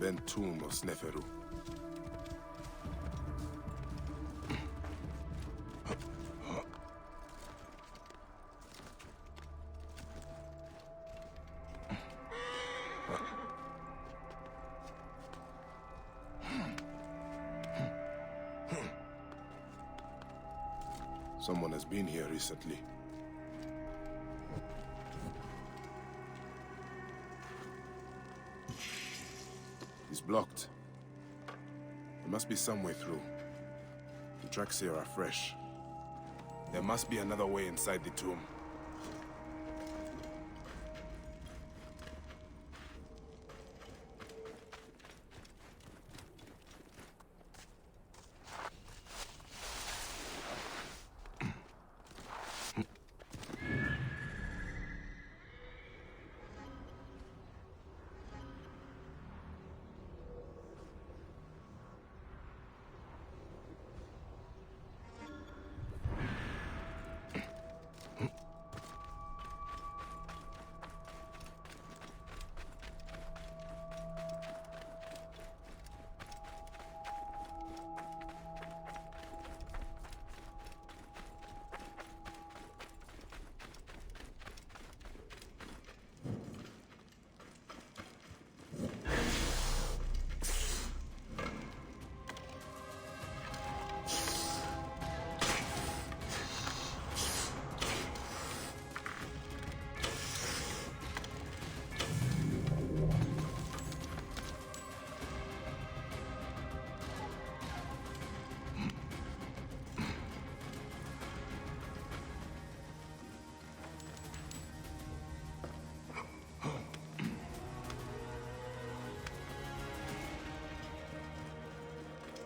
bent tomb of Sneferu. Someone has been here recently. It's blocked. There must be some way through. The tracks here are fresh. There must be another way inside the tomb.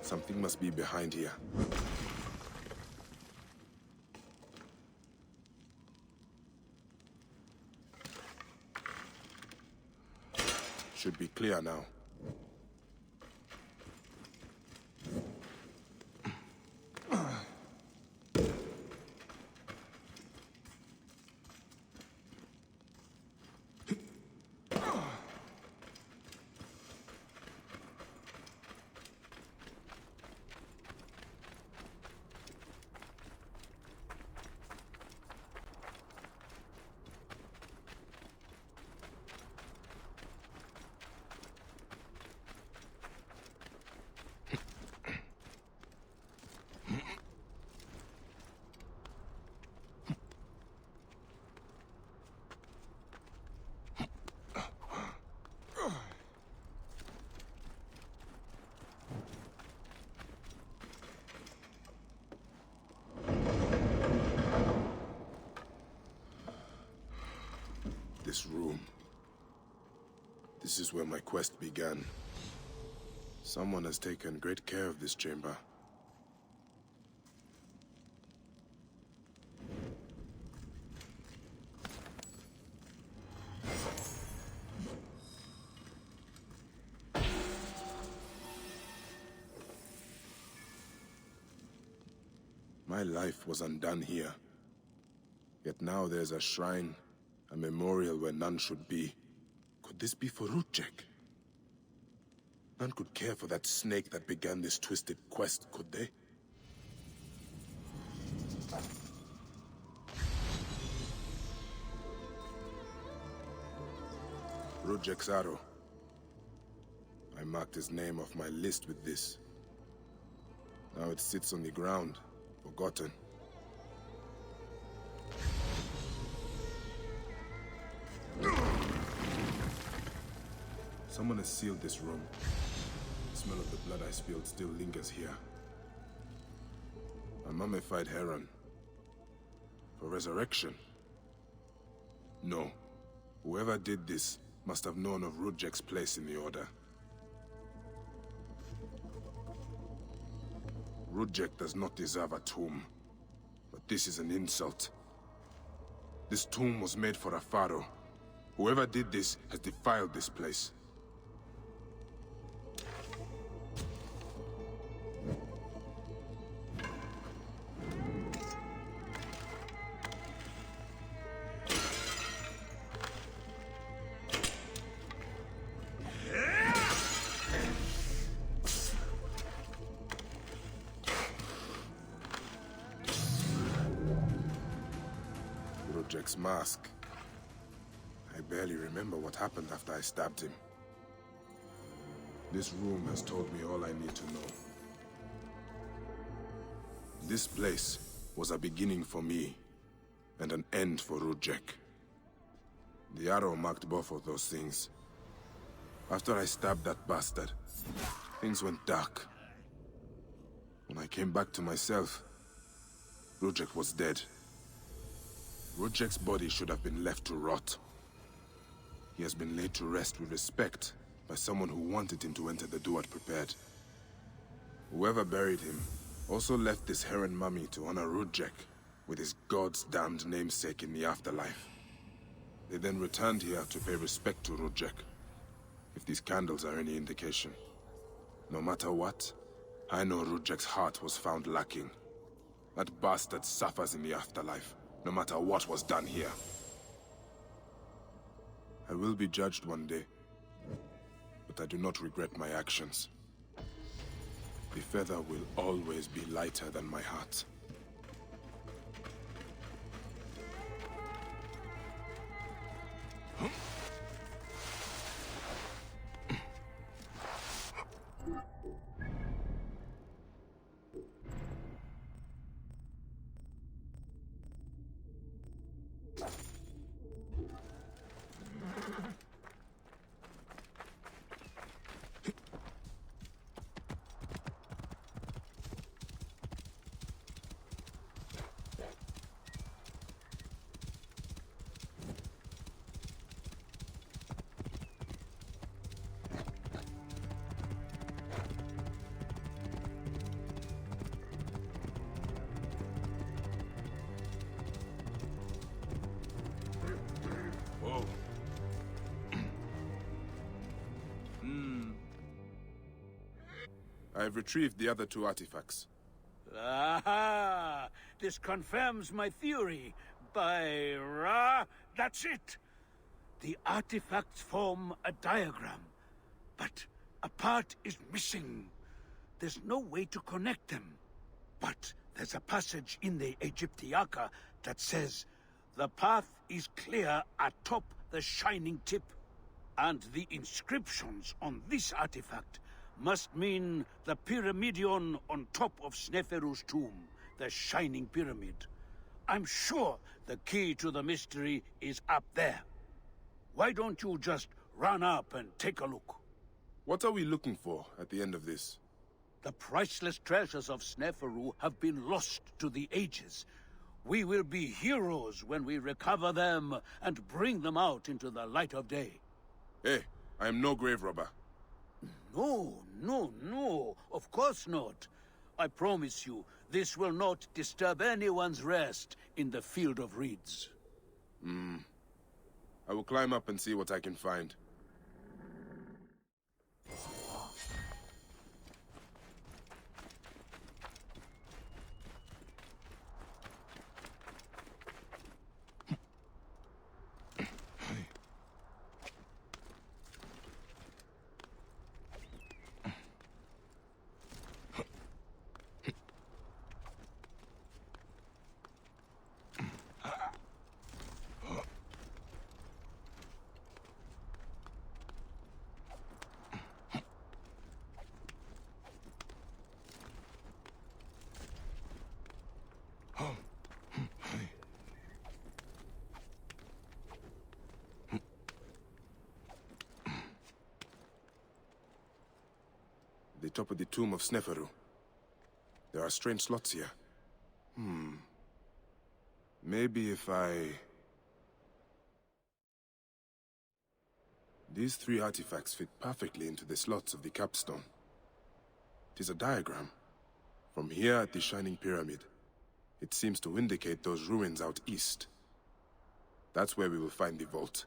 Something must be behind here. Should be clear now. This room. This is where my quest began. Someone has taken great care of this chamber. My life was undone here. Yet now there's a shrine, a memorial where none should be. Could this be for Rudjek? None could care for that snake that began this twisted quest, could they? Rudjek's arrow. I marked his name off my list with this. Now it sits on the ground, forgotten. Someone has sealed this room. The smell of the blood I spilled still lingers here. A mummified heron. For resurrection? No. Whoever did this must have known of Rudjek's place in the Order. Rudjek does not deserve a tomb. But this is an insult. This tomb was made for a pharaoh. Whoever did this has defiled this place. Rujek's mask. I barely remember what happened after I stabbed him. This room has told me all I need to know. This place was a beginning for me, and an end for Rujek. The arrow marked both of those things. After I stabbed that bastard, things went dark. When I came back to myself, Rujek was dead. Rujek's body should have been left to rot. He has been laid to rest with respect by someone who wanted him to enter the Duat prepared. Whoever buried him also left this heron mummy to honor Rujek with his god's damned namesake in the afterlife. They then returned here to pay respect to Rujek, if these candles are any indication. No matter what, I know Rujek's heart was found lacking. That bastard suffers in the afterlife, no matter what was done here. I will be judged one day, but I do not regret my actions. The feather will always be lighter than my heart. I have retrieved the other two artifacts. Aha! This confirms my theory. By Ra, that's it! The artifacts form a diagram, but a part is missing. There's no way to connect them. But there's a passage in the Egyptiaca that says, "The path is clear atop the shining tip." And the inscriptions on this artifact must mean the Pyramidion on top of Sneferu's tomb, the Shining Pyramid. I'm sure the key to the mystery is up there. Why don't you just run up and take a look? What are we looking for at the end of this? The priceless treasures of Sneferu have been lost to the ages. We will be heroes when we recover them and bring them out into the light of day. Hey, I am no grave robber. No, of course not. I promise you, this will not disturb anyone's rest in the field of reeds. I will climb up and see what I can find. The top of the tomb of Sneferu. There are strange slots here. Maybe if I... These three artifacts fit perfectly into the slots of the capstone. It is a diagram. From here at the Shining Pyramid, it seems to indicate those ruins out east. That's where we will find the vault.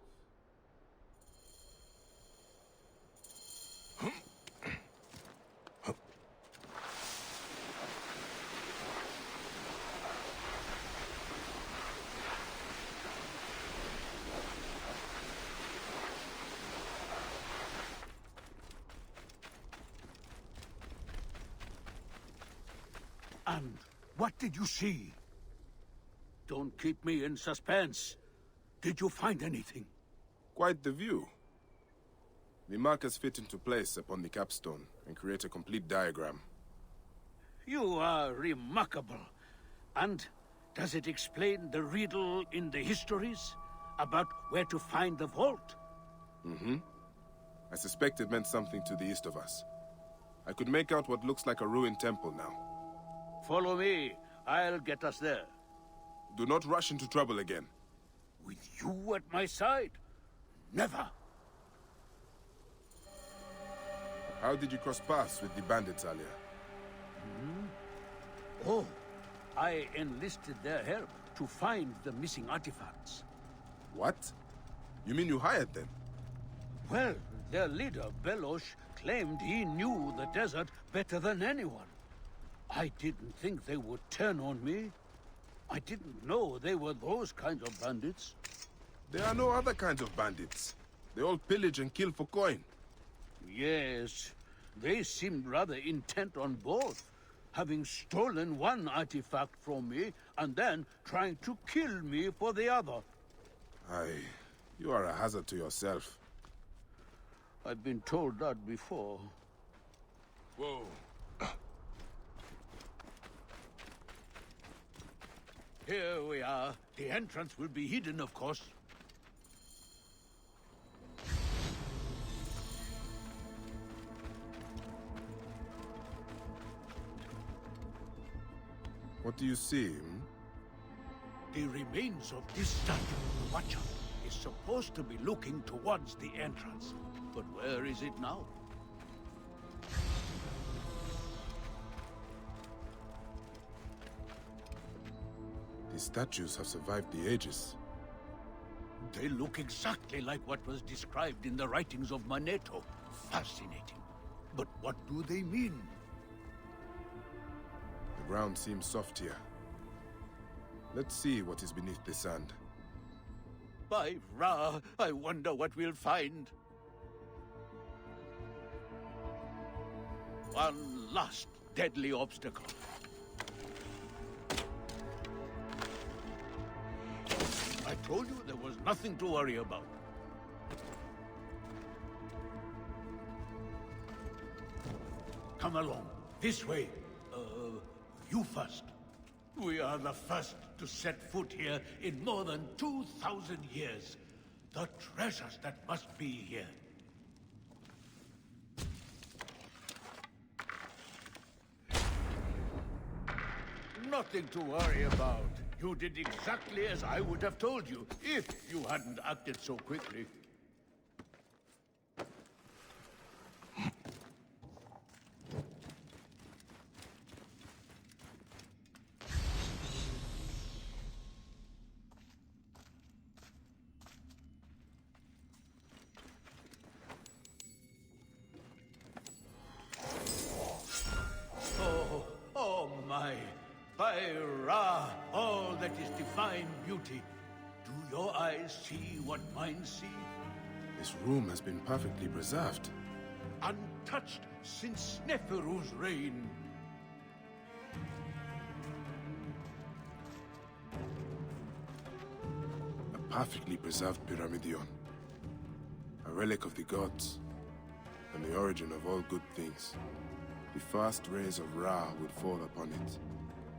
And what did you see? Don't keep me in suspense. Did you find anything? Quite the view. The markers fit into place upon the capstone and create a complete diagram. You are remarkable. And does it explain the riddle in the histories about where to find the vault? Mm-hmm. I suspect it meant something to the east of us. I could make out what looks like a ruined temple now. Follow me. I'll get us there. Do not rush into trouble again. With you at my side? Never. How did you cross paths with the bandits earlier? Oh, I enlisted their help to find the missing artifacts. What? You mean you hired them? Well, their leader, Belosh, claimed he knew the desert better than anyone. I didn't think they would turn on me. I didn't know they were those kinds of bandits. There are no other kinds of bandits. They all pillage and kill for coin. Yes, they seemed rather intent on both, having stolen one artifact from me and then trying to kill me for the other. You are a hazard to yourself. I've been told that before. Whoa. Here we are. The entrance will be hidden, of course. What do you see? The remains of this statue, the Watcher, is supposed to be looking towards the entrance. But where is it now? The statues have survived the ages. They look exactly like what was described in the writings of Manetto. Fascinating. But what do they mean? The ground seems soft here. Let's see what is beneath the sand. By Ra, I wonder what we'll find. One last deadly obstacle. I told you there was nothing to worry about. Come along, this way. You first. We are the first to set foot here in more than 2,000 years. The treasures that must be here. Nothing to worry about. You did exactly as I would have told you, if you hadn't acted so quickly. Oh my! By Ra, all that is divine beauty. Do your eyes see what mine see? This room has been perfectly preserved. Untouched since Neferu's reign. A perfectly preserved pyramidion. A relic of the gods. And the origin of all good things. The first rays of Ra would fall upon it,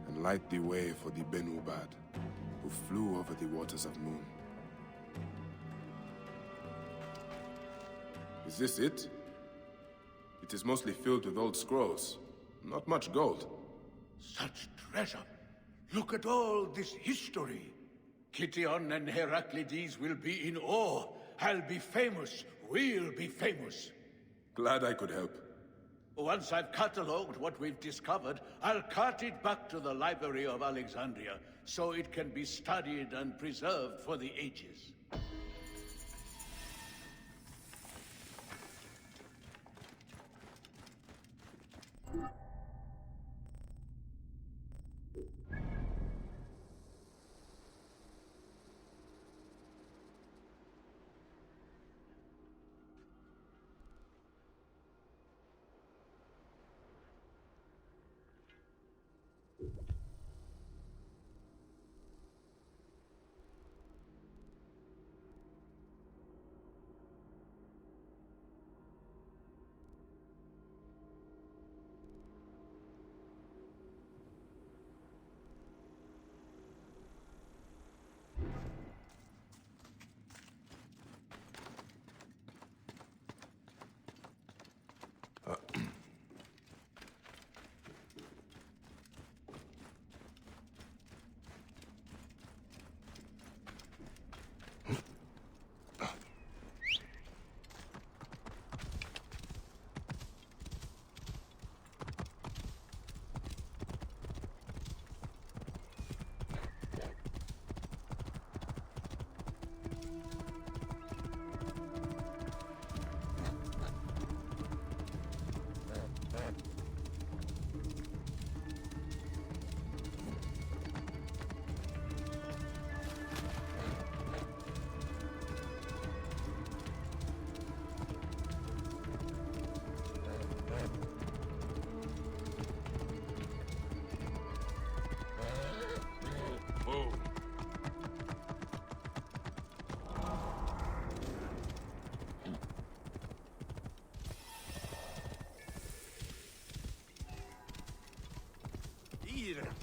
and light the way for the Benubad, who flew over the waters of Moon. Is this it? It is mostly filled with old scrolls. Not much gold. Such treasure! Look at all this history! Kition and Heraclides will be in awe. I'll be famous. We'll be famous. Glad I could help. Once I've catalogued what we've discovered, I'll cart it back to the Library of Alexandria, so it can be studied and preserved for the ages.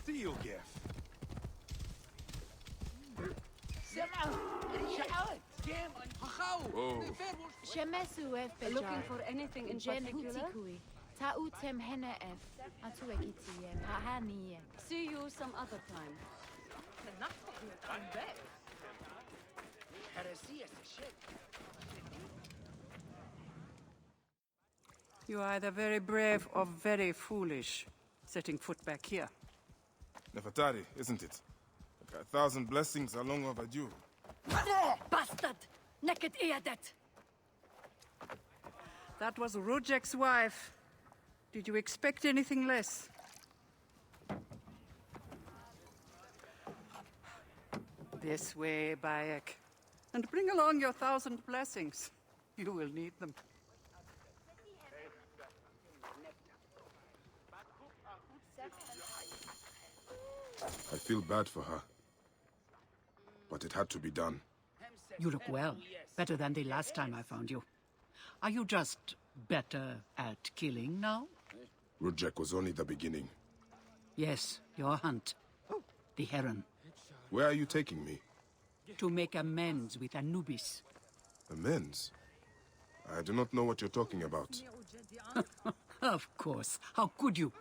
See you, Gif. Whoa. Looking for anything in particular? See you some other time. You are either very brave or very foolish, setting foot back here. Nefertari, isn't it? Like 1,000 blessings are long overdue. Bastard! Naked Eadet! That was Rujek's wife. Did you expect anything less? This way, Bayek. And bring along your 1,000 blessings. You will need them. I feel bad for her. But it had to be done. You look well. Better than the last time I found you. Are you just better at killing now? Rujek was only the beginning. Yes, your hunt. The heron. Where are you taking me? To make amends with Anubis. Amends? I do not know what you're talking about. Of course. How could you?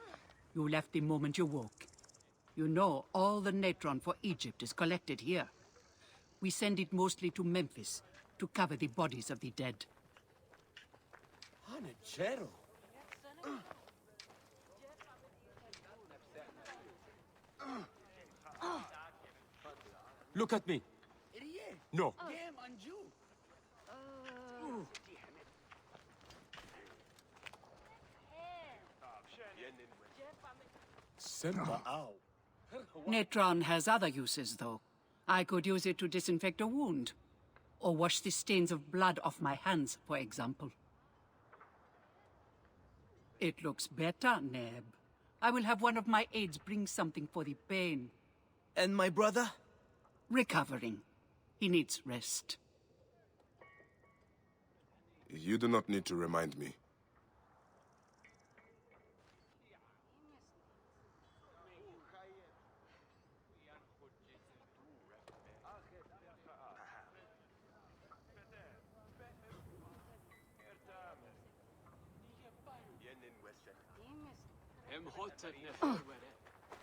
You left the moment you woke. You know all the natron for Egypt is collected here. We send it mostly to Memphis to cover the bodies of the dead. Look at me. No. Natron has other uses, though. I could use it to disinfect a wound. Or wash the stains of blood off my hands, for example. It looks better, Neb. I will have one of my aides bring something for the pain. And my brother? Recovering. He needs rest. You do not need to remind me.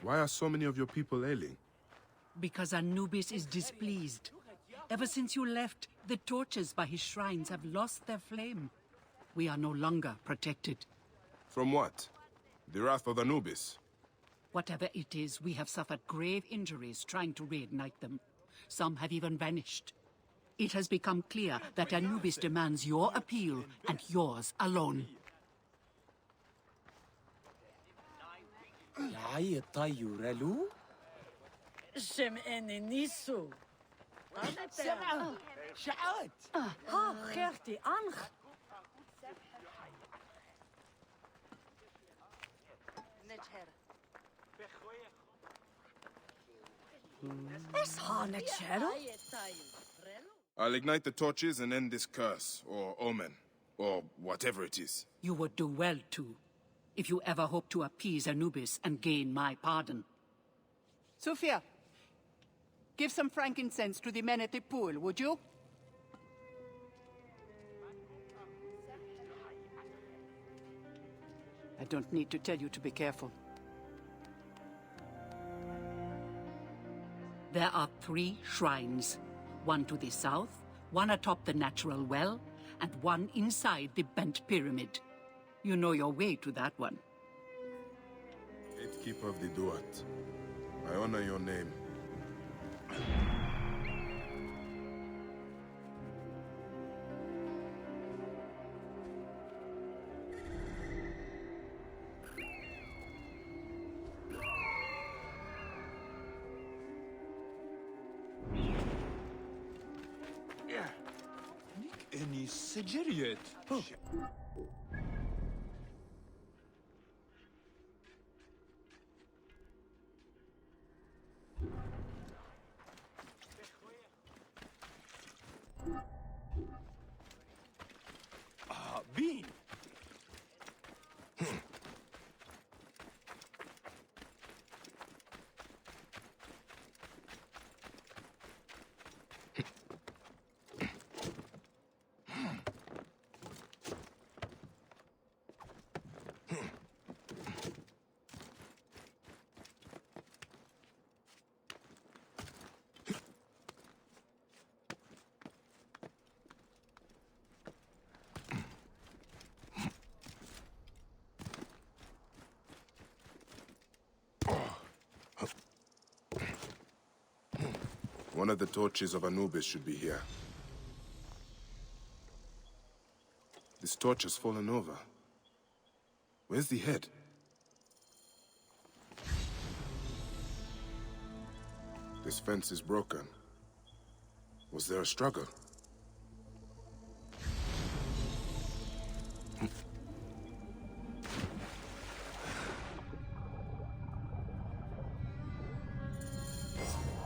Why are so many of your people ailing? Because Anubis is displeased. Ever since you left, the torches by his shrines have lost their flame. We are no longer protected. From what? The wrath of Anubis? Whatever it is, we have suffered grave injuries trying to reignite them. Some have even vanished. It has become clear that Anubis demands your appeal and yours alone. I'll ignite the torches and end this curse, or omen, or whatever it is. You would do well to, if you ever hope to appease Anubis and gain my pardon. Sophia, give some frankincense to the men at the pool, would you? I don't need to tell you to be careful. There are 3 shrines. One to the south, one atop the natural well, and one inside the bent pyramid. You know your way to that one. Gatekeeper of the Duat, I honor your name. Any Sigiriet? Bean. One of the torches of Anubis should be here. This torch has fallen over. Where's the head? This fence is broken. Was there a struggle?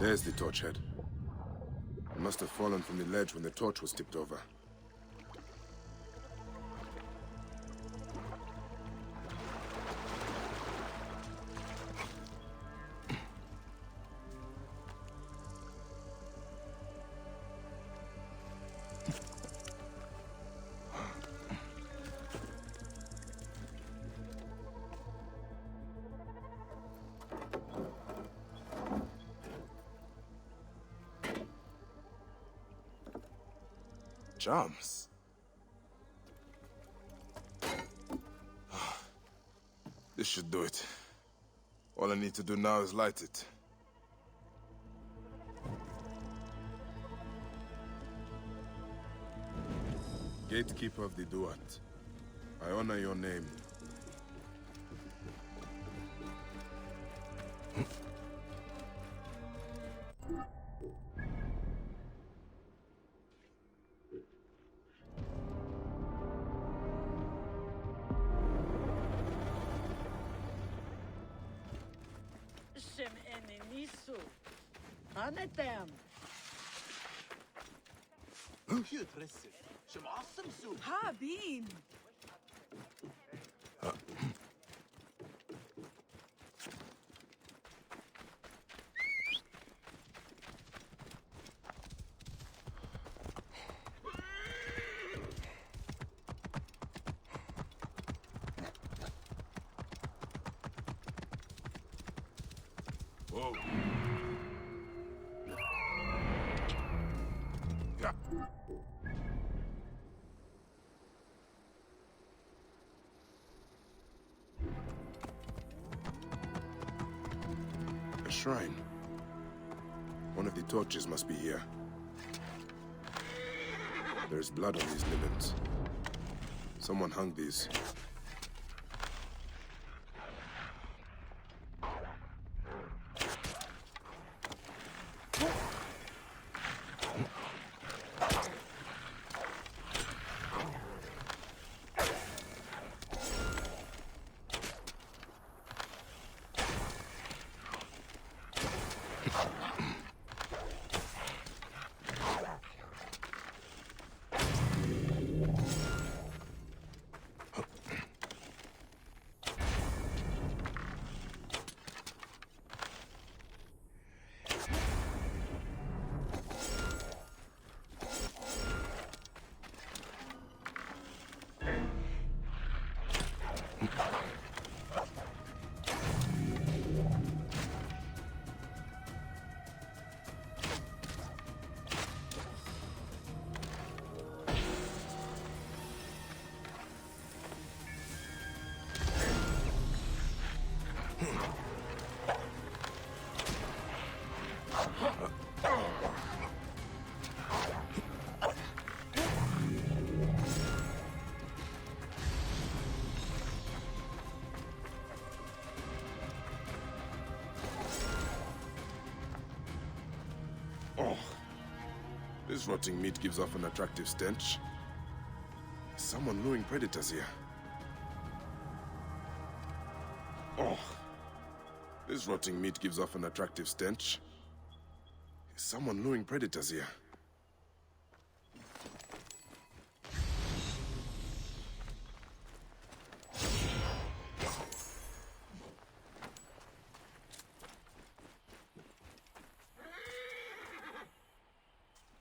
There's the torch head. It must have fallen from the ledge when the torch was tipped over. Charms. This should do it. All I need to do now is light it. Gatekeeper of the Duat, I honor your name. Ha, Bean. Whoa. Yeah. A shrine. One of the torches must be here. There is blood on these linens. Someone hung these. Oh, this rotting meat gives off an attractive stench. Is someone luring predators here? Oh, this rotting meat gives off an attractive stench. Is someone luring predators here?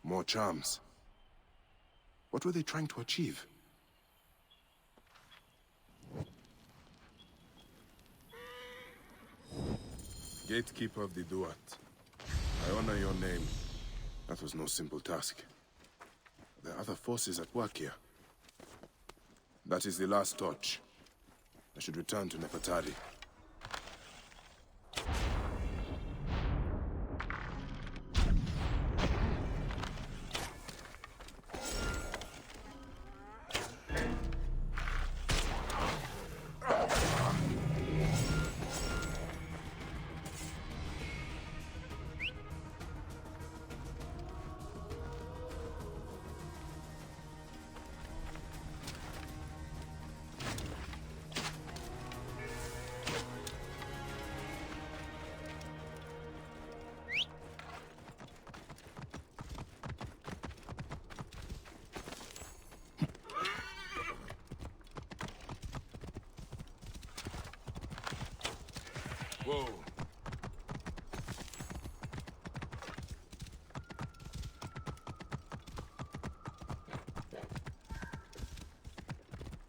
More charms. What were they trying to achieve? Gatekeeper of the Duat, I honor your name. That was no simple task. There are other forces at work here. That is the last torch. I should return to Nefertari. Whoa.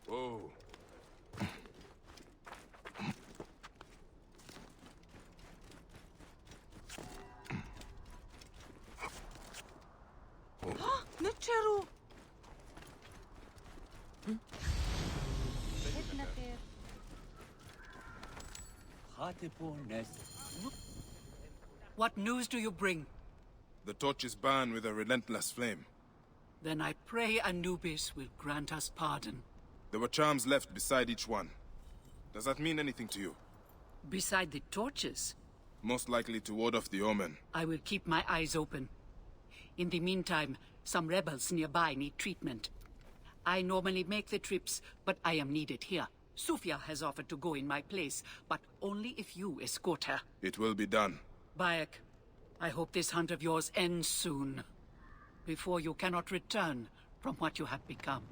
Whoa. نتشرو. What news do you bring? The torches burn with a relentless flame. Then I pray Anubis will grant us pardon. There were charms left beside each one. Does that mean anything to you? Beside the torches, Most likely to ward off the omen. I will keep my eyes open. In the meantime, some rebels nearby need treatment. I normally make the trips, but I am needed here. Sufia has offered to go in my place, but only if you escort her. It will be done. Bayek, I hope this hunt of yours ends soon, before you cannot return from what you have become.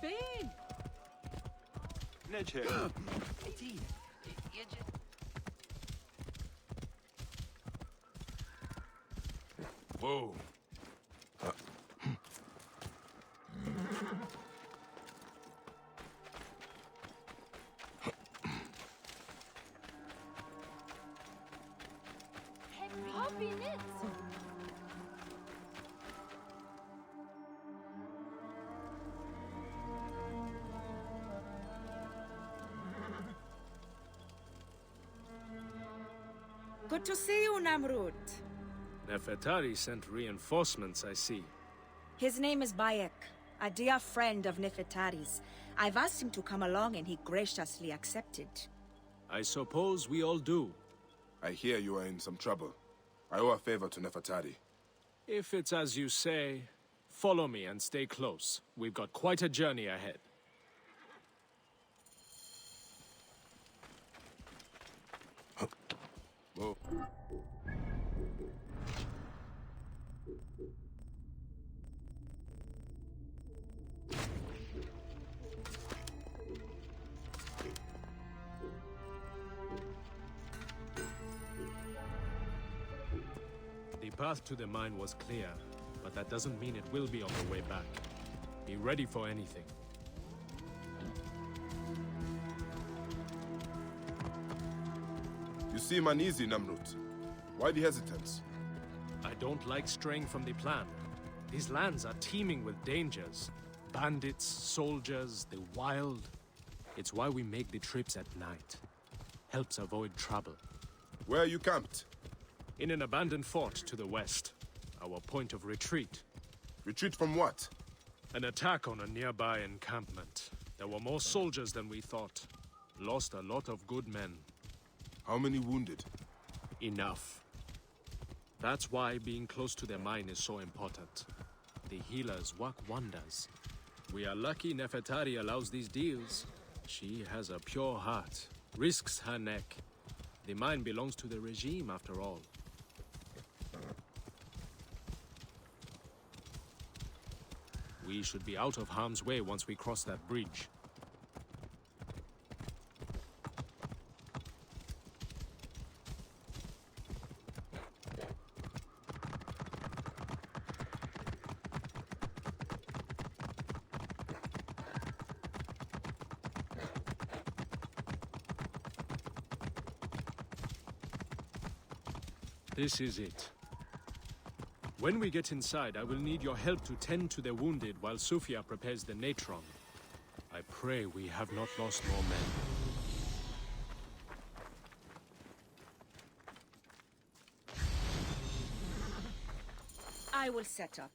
فين؟ Whoa. Happy knits. Good to see you, Namrud. Nefertari sent reinforcements, I see. His name is Bayek, a dear friend of Nefertari's. I've asked him to come along and he graciously accepted. I suppose we all do. I hear you are in some trouble. I owe a favor to Nefertari. If it's as you say, follow me and stay close. We've got quite a journey ahead. Whoa. The path to the mine was clear, but that doesn't mean it will be on the way back. Be ready for anything. You seem uneasy, Namrut. Why the hesitance? I don't like straying from the plan. These lands are teeming with dangers. Bandits, soldiers, the wild. It's why we make the trips at night. Helps avoid trouble. Where are you camped? In an abandoned fort to the west. Our point of retreat. Retreat from what? An attack on a nearby encampment. There were more soldiers than we thought. Lost a lot of good men. How many wounded? Enough. That's why being close to the mine is so important. The healers work wonders. We are lucky Nefertari allows these deals. She has a pure heart, risks her neck. The mine belongs to the regime after all. We should be out of harm's way once we cross that bridge. This is it. When we get inside, I will need your help to tend to the wounded while Sufia prepares the natron. I pray we have not lost more men. I will set up.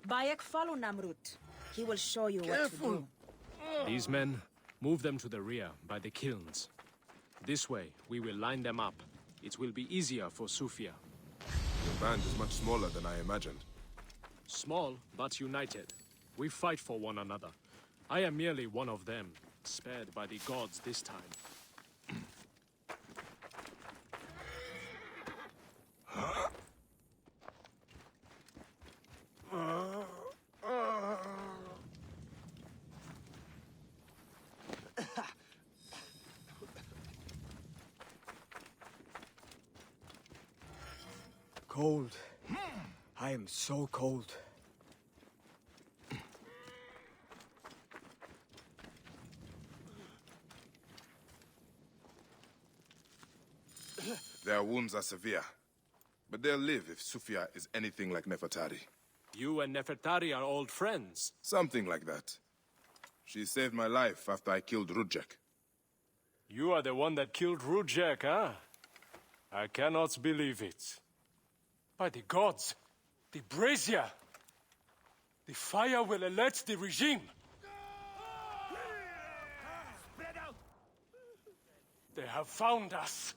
Bayek, follow Namrut. He will show you what to do. These men, move them to the rear, by the kilns. This way, we will line them up. It will be easier for Sufia. Your band is much smaller than I imagined. Small, but united. We fight for one another. I am merely one of them, spared by the gods this time. Cold. I am so cold. Their wounds are severe, but they'll live if Sufia is anything like Nefertari. You and Nefertari are old friends. Something like that. She saved my life after I killed Rudjek. You are the one that killed Rudjek, huh? I cannot believe it. By the gods, the brazier! The fire will alert the regime! They have found us!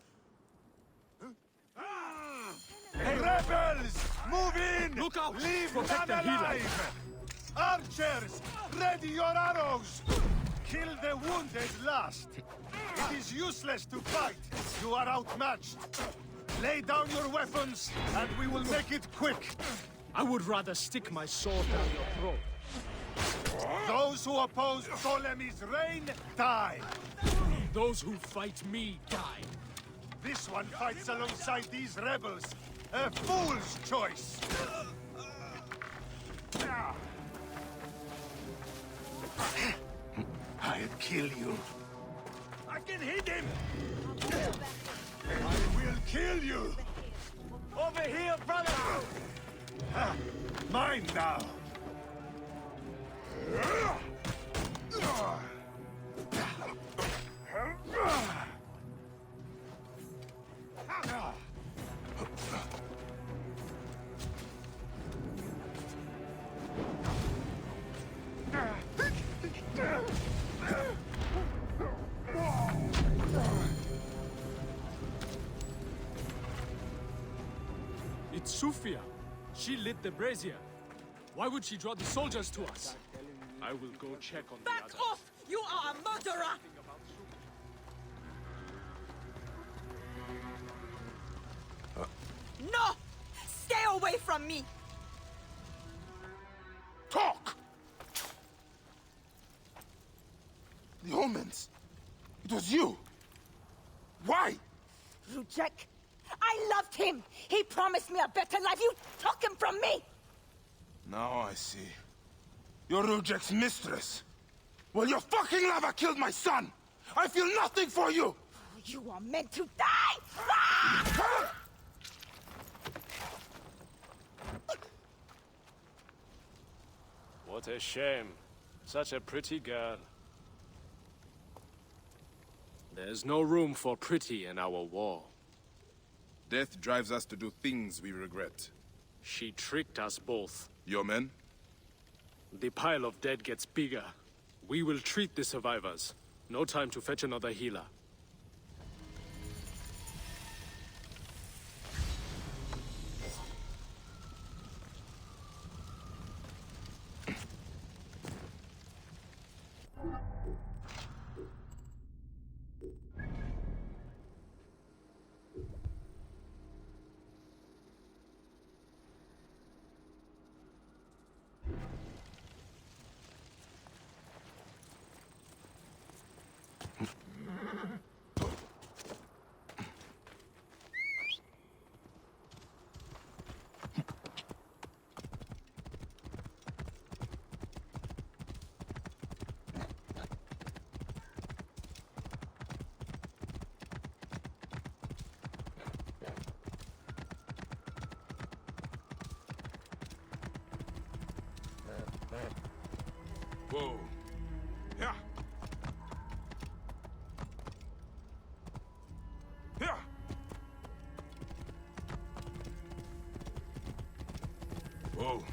Rebels! Move in! Look out! Leave Protect none the healer. alive! Archers, ready your arrows! Kill the wounded last! It is useless to fight! You are outmatched! Lay down your weapons, and we will make it quick! I would rather stick my sword down your throat. Those who oppose Ptolemy's reign, die! Those who fight me die. This one fights alongside these rebels! A fool's choice! I'll kill you. I can hit him! I will kill you! Over here, brother! Mine now! It's Sufia. She lit the brazier. Why would she draw the soldiers to us? I will go check on the Back others. off! You are a murderer! No! Stay away from me! Talk! The omens! It was you! Why? Rujek, I loved him! He promised me a better life! You took him from me! Now I see. You're Rudjek's mistress. Well, your fucking lover killed my son! I feel nothing for you! You are meant to die! Ah! What a shame. Such a pretty girl. There's no room for pretty in our war. Death drives us to do things we regret. She tricked us both. Your men? The pile of dead gets bigger. We will treat the survivors. No time to fetch another healer. Whoa. Yeah. Yeah. Whoa.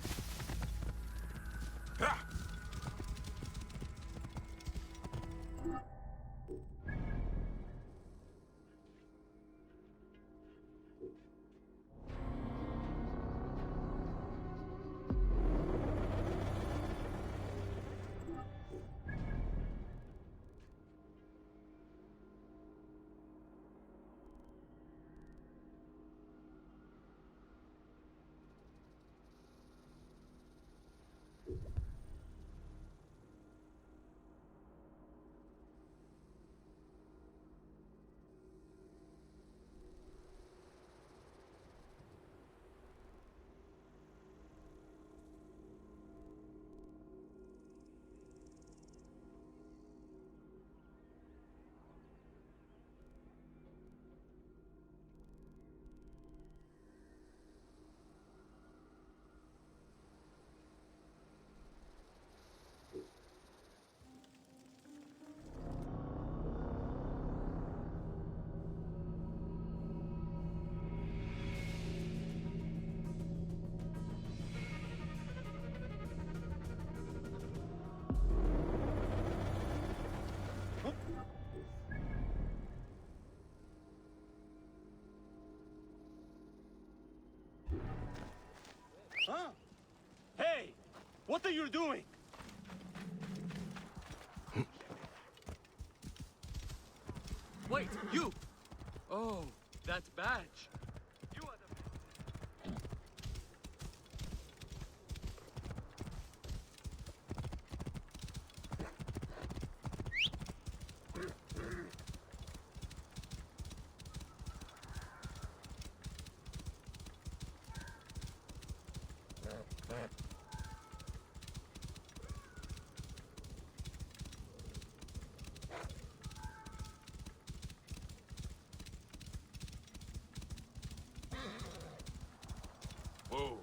What are you doing? Wait, you! Oh, that badge. You are the... Whoa.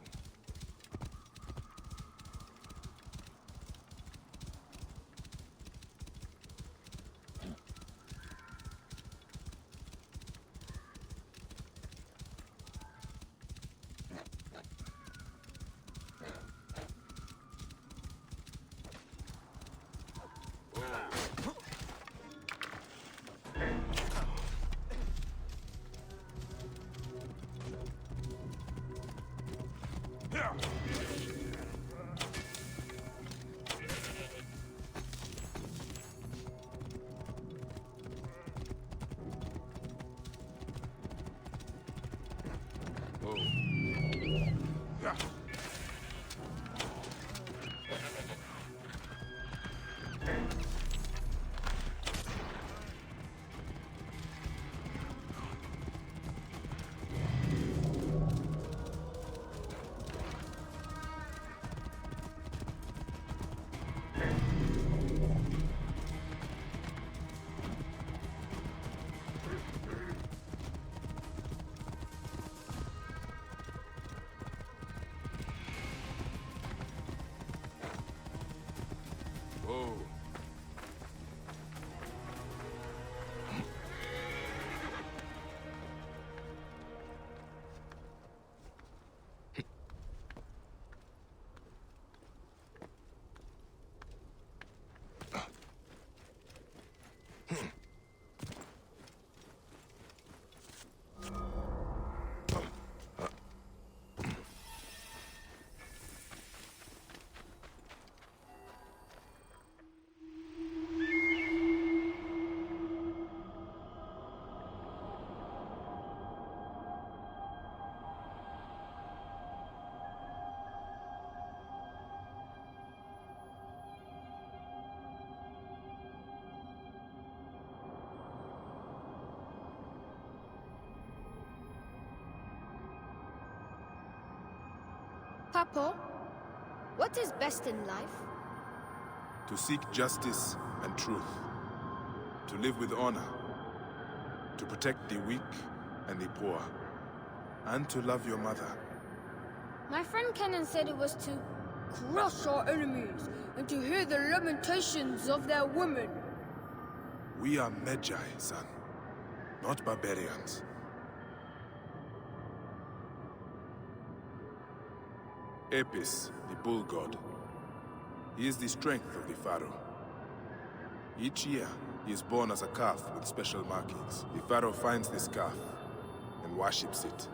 Whoa. Papa, what is best in life? To seek justice and truth. To live with honor. To protect the weak and the poor. And to love your mother. My friend Kenan said it was to crush our enemies and to hear the lamentations of their women. We are Magi, son. Not barbarians. Apis, the bull god. He is the strength of the pharaoh. Each year, he is born as a calf with special markings. The pharaoh finds this calf and worships it.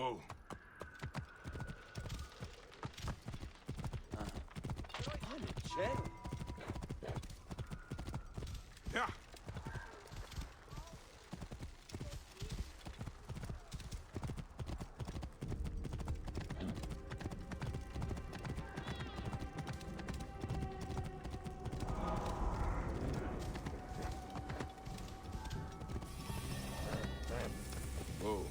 Whoa. Yeah. Whoa.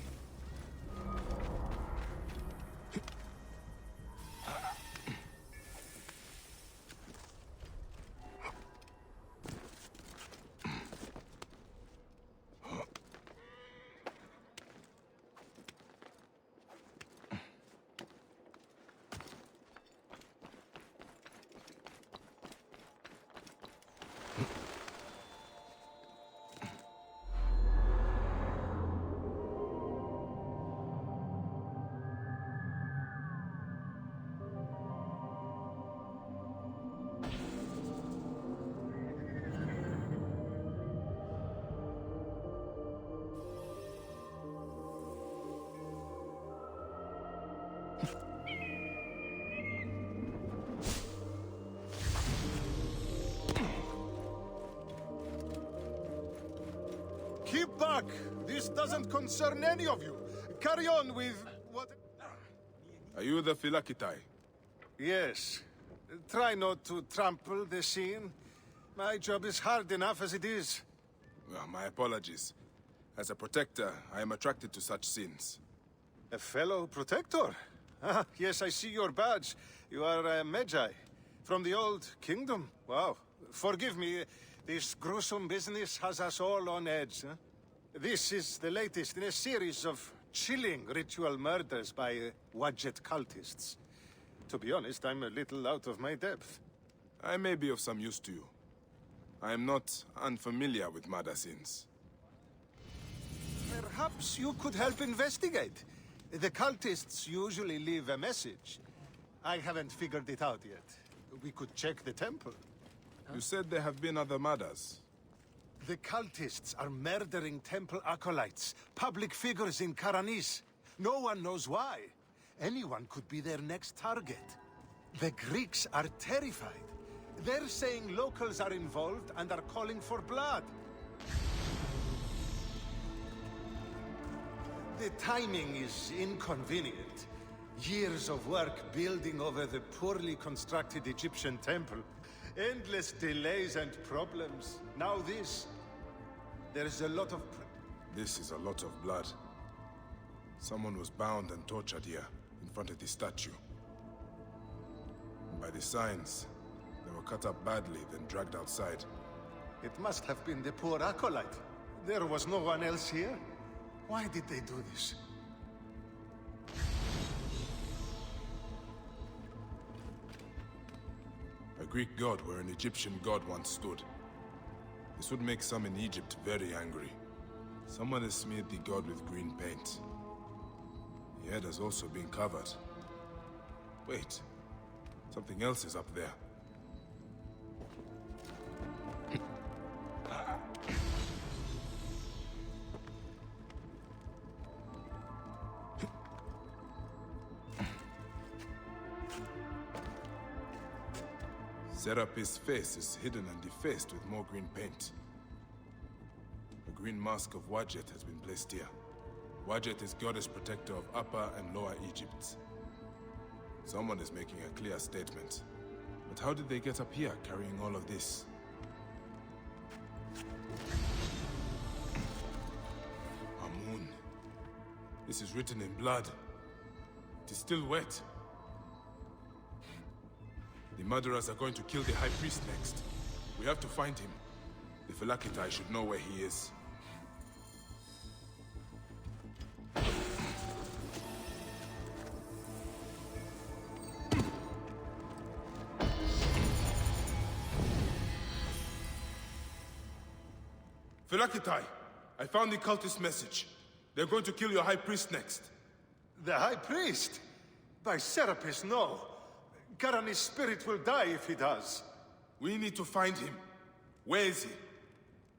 Keep back! This doesn't concern any of you. Carry on with what... Are you the Philakitai? Yes. Try not to trample the scene. My job is hard enough as it is. Well, my apologies. As a protector, I am attracted to such scenes. A fellow protector? Ah, yes, I see your badge. You are a Magi. From the old kingdom. Wow. Forgive me, this gruesome business has us all on edge. Huh? This is the latest in a series of chilling ritual murders by Wadjet cultists. To be honest, I'm a little out of my depth. I may be of some use to you. I am not unfamiliar with murder scenes. Perhaps you could help investigate. The cultists usually leave a message. I haven't figured it out yet. We could check the temple. You said there have been other murders. The cultists are murdering temple acolytes, public figures in Karanis. No one knows why. Anyone could be their next target. The Greeks are terrified. They're saying locals are involved and are calling for blood. The timing is inconvenient. Years of work building over the poorly constructed Egyptian temple. Endless delays and problems. Now this. There's a lot of... This is a lot of blood. Someone was bound and tortured here, in front of the statue. And by the signs, they were cut up badly, then dragged outside. It must have been the poor acolyte. There was no one else here. Why did they do this? A Greek god where an Egyptian god once stood. This would make some in Egypt very angry. Someone has smeared the god with green paint. The head has also been covered. Wait, something else is up there. Serapis' face is hidden and defaced with more green paint. A green mask of Wadjet has been placed here. Wadjet is goddess protector of Upper and Lower Egypt. Someone is making a clear statement. But how did they get up here carrying all of this? Amun. This is written in blood. It is still wet. The murderers are going to kill the High Priest next. We have to find him. The Philakitai should know where he is. Philakitai, I found the cultist message. They're going to kill your High Priest next. The High Priest? By Serapis, no. Karani's spirit will die if he does. We need to find him. Where is he?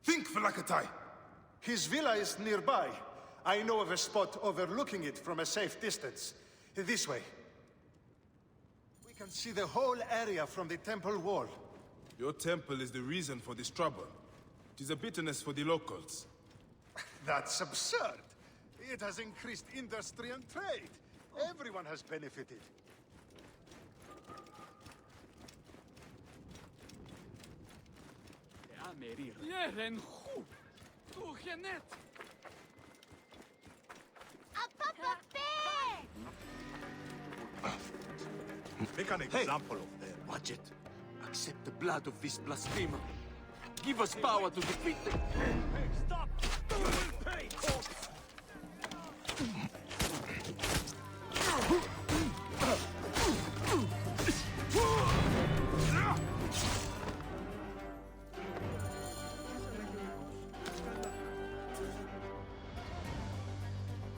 Think, Philakitai! His villa is nearby. I know of a spot overlooking it from a safe distance. This way. We can see the whole area from the temple wall. Your temple is the reason for this trouble. It is a bitterness for the locals. That's absurd. It has increased industry and trade. Everyone has benefited. Make an example of them. Watch it. Accept the blood of this blasphemer. Give us power to defeat them. Hey, stop! You will pay, corpse!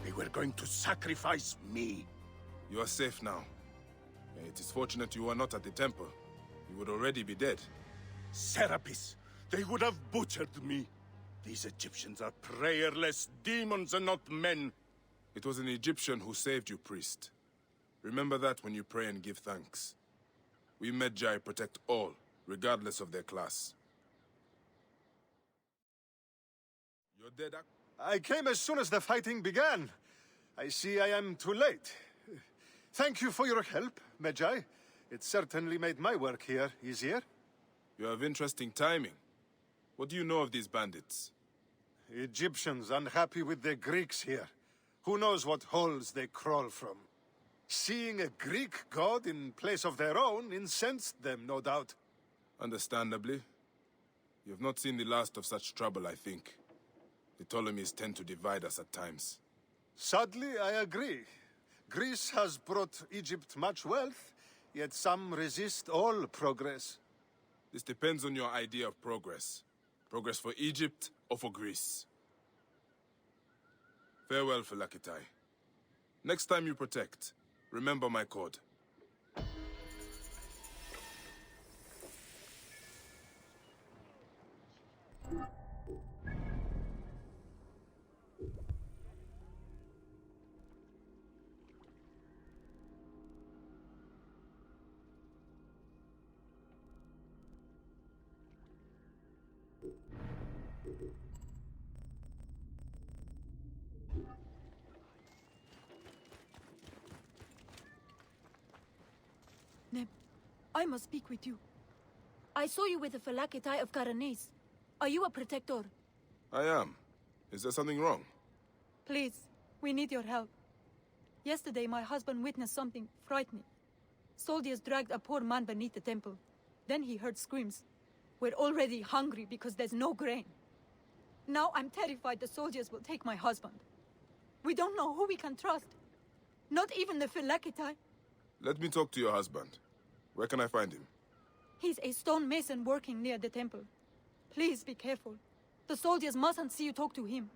They were going to sacrifice me. You are safe now. It is fortunate you are not at the temple. You would already be dead. Serapis, they would have butchered me. These Egyptians are prayerless demons and not men. It was an Egyptian who saved you, priest. Remember that when you pray and give thanks. We Medjay protect all, regardless of their class. You're dead. I came as soon as the fighting began. I see I am too late. Thank you for your help, Medjay. It certainly made my work here easier. You have interesting timing. What do you know of these bandits? Egyptians unhappy with the Greeks here. Who knows what holes they crawl from? Seeing a Greek god in place of their own incensed them, no doubt. Understandably. You have not seen the last of such trouble, I think. The Ptolemies tend to divide us at times. Sadly, I agree. Greece has brought Egypt much wealth, yet some resist all progress. This depends on your idea of progress. Progress for Egypt or for Greece. Farewell, Phylakitai. Next time you protect, remember my code. Neb, I must speak with you. I saw you with the Phylakitai of Karanis. Are you a protector? I am. Is there something wrong? Please, we need your help. Yesterday, my husband witnessed something frightening. Soldiers dragged a poor man beneath the temple. Then he heard screams. We're already hungry because there's no grain. Now I'm terrified the soldiers will take my husband. We don't know who we can trust. Not even the Phylakitai. Let me talk to your husband. Where can I find him? He's a stonemason working near the temple. Please be careful. The soldiers mustn't see you talk to him.